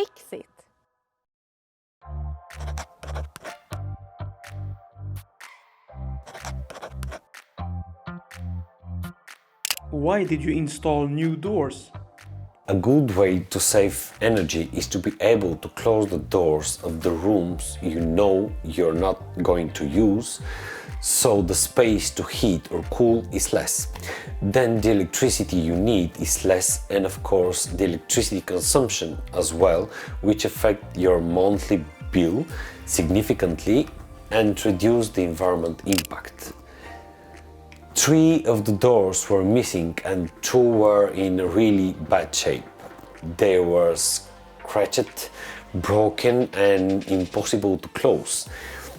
Fixit. Why did you install new doors? A good way to save energy is to be able to close the doors of the rooms you know you're not going to use, so the space to heat or cool is less. Then the electricity you need is less, and of course the electricity consumption as well, which affect your monthly bill significantly and reduce the environment impact. 3 of the doors were missing and 2 were in really bad shape. They were scratched, broken and impossible to close.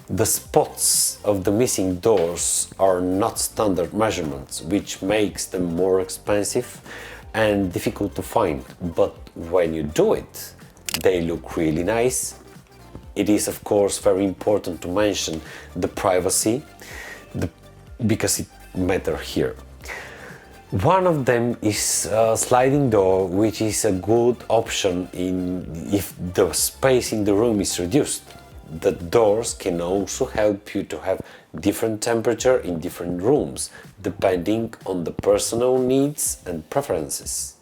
The spots of the missing doors are not standard measurements, which makes them more expensive and difficult to find. But when you do it, they look really nice. It is of course very important to mention the privacy, because it matter here. One of them is a sliding door, which is a good option if the space in the room is reduced. The doors can also help you to have different temperature in different rooms, depending on the personal needs and preferences.